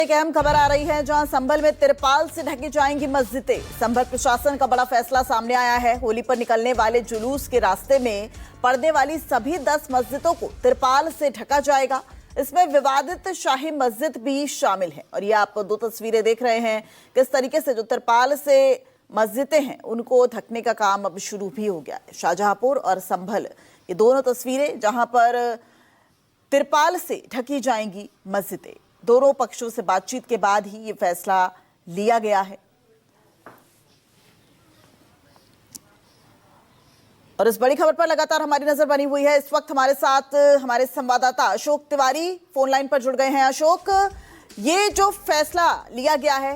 एक अहम खबर आ रही है जहां संभल में तिरपाल से ढकी जाएंगी मस्जिदें। संभल प्रशासन का बड़ा फैसला सामने आया है। होली पर निकलने वाले जुलूस के रास्ते में पड़ने वाली सभी 10 मस्जिदों को तिरपाल से ढका जाएगा। इसमें विवादित शाही मस्जिद भी शामिल है। और ये आप दो तस्वीरें देख रहे हैं किस तरीके से जो तिरपाल से मस्जिदें हैं उनको ढकने का काम अब शुरू भी हो गया है। शाहजहांपुर और संभल ये दोनों तस्वीरें जहां पर तिरपाल से ढकी जाएंगी मस्जिदें। दोनों पक्षों से बातचीत के बाद ही ये फैसला लिया गया है। और इस बड़ी खबर पर लगातार हमारी नजर बनी हुई है। इस वक्त हमारे साथ हमारे संवाददाता अशोक तिवारी फोन लाइन पर जुड़ गए हैं। अशोक, ये जो फैसला लिया गया है,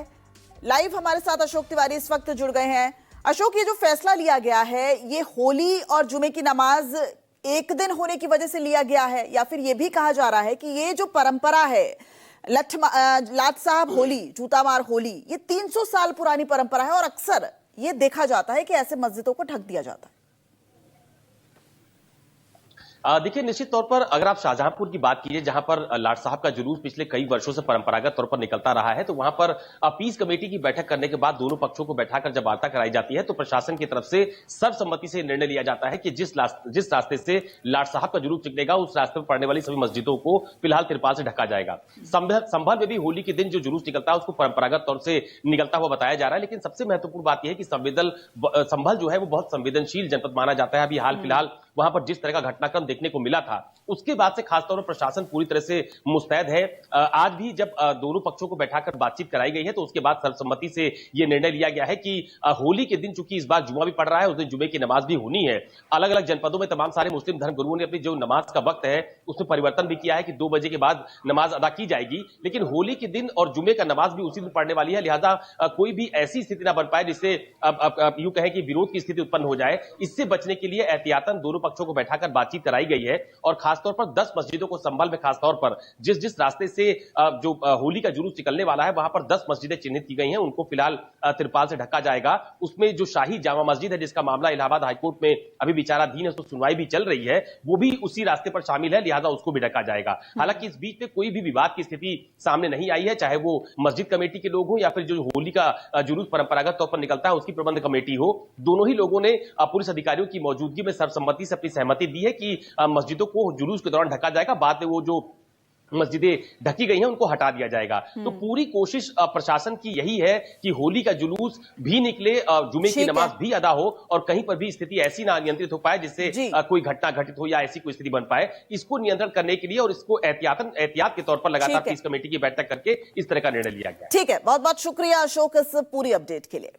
लाइव हमारे साथ अशोक तिवारी इस वक्त जुड़ गए हैं। अशोक, ये जो फैसला लिया गया है ये होली और जुमे की नमाज एक दिन होने की वजह से लिया गया है, या फिर ये भी कहा जा रहा है कि ये जो परंपरा है लाट साहब होली, जूता मार होली, ये 300 साल पुरानी परंपरा है और अक्सर ये देखा जाता है कि ऐसे मस्जिदों को ढक दिया जाता है। देखिए, निश्चित तौर पर अगर आप शाहजहांपुर की बात कीजिए, जहां पर लाट साहब का जुलूस पिछले कई वर्षों से परंपरागत तौर पर निकलता रहा है, तो वहां पर पीस कमेटी की बैठक करने के बाद दोनों पक्षों को बैठाकर जब वार्ता कराई जाती है तो प्रशासन की तरफ से सर्वसम्मति से निर्णय लिया जाता है कि जिस रास्ते से लाट साहब का जुलूस निकलेगा उस रास्ते पर पड़ने वाली सभी मस्जिदों को फिलहाल तिरपाल से ढका जाएगा। संभल में भी होली के दिन जो जुलूस निकलता है उसको परंपरागत तौर से निकलता हुआ बताया जा रहा है। लेकिन सबसे महत्वपूर्ण बात यह है कि संभल जो है वो बहुत संवेदनशील जनपद माना जाता है। अभी हाल फिलहाल वहां पर जिस तरह का घटनाक्रम देखने को मिला था उसके बाद से खासतौर पर प्रशासन पूरी तरह से मुस्तैद है। आज भी जब दोनों पक्षों को बैठाकर बातचीत कराई गई है तो उसके बाद सर्वसम्मति से यह निर्णय लिया गया है कि होली के दिन चूंकि इस बार जुमा भी पड़ रहा है, उस दिन जुमे की नमाज भी होनी है। अलग अलग जनपदों में तमाम सारे मुस्लिम धर्मगुरुओं ने अपनी जो नमाज का वक्त है उसमें परिवर्तन भी किया है कि 2 बजे के बाद नमाज अदा की जाएगी। लेकिन होली के दिन और जुमे का नमाज भी उसी दिन पढ़ने वाली है, लिहाजा कोई भी ऐसी स्थिति ना बन पाए जिससे यूं कहें कि विरोध की स्थिति उत्पन्न हो जाए। इससे बचने के लिए एहतियातन दोनों पक्षों को बैठाकर बातचीत कराई गई है। और खासतौर पर 10 मस्जिदों को संभल में खासतौर पर जिस रास्ते से जो होली का जुलूस निकलने वाला है वहां पर 10 मस्जिदें चिन्हित की गई हैं, उनको फिलहाल तिरपाल से ढका जाएगा। उसमें जो शाही जामा मस्जिद है जिसका मामला इलाहाबाद हाईकोर्ट में अभी विचाराधीन है, उसको सुनवाई भी चल रही है, वो भी उसी रास्ते पर शामिल है, लिहाजा उसको भी ढका जाएगा। हालांकि इस बीच में कोई भी विवाद की स्थिति सामने नहीं आई है, चाहे वो मस्जिद कमेटी के लोग हो या फिर जो होली का जुलूस परंपरागत तौर पर निकलता है उसकी प्रबंध कमेटी हो। दोनों ही लोगों ने पुलिस अधिकारियों की मौजूदगी में सर्वसम्मति से अपनी सहमति दी है कि मस्जिदों को जुलूस के दौरान ढका जाएगा। बाद में वो जो मस्जिदें ढकी गई हैं उनको हटा दिया जाएगा। तो पूरी कोशिश प्रशासन की यही है कि होली का जुलूस भी निकले, जुमे की नमाज भी अदा हो और कहीं पर भी स्थिति ऐसी ना नियंत्रित हो पाए जिससे कोई घटना घटित हो या ऐसी कोई स्थिति बन पाए। इसको नियंत्रण करने के लिए और इसको एहतियात के तौर पर लगातार पीस कमेटी की बैठक करके इस तरह का निर्णय लिया गया। ठीक है, बहुत बहुत शुक्रिया अशोक इस पूरी अपडेट के लिए।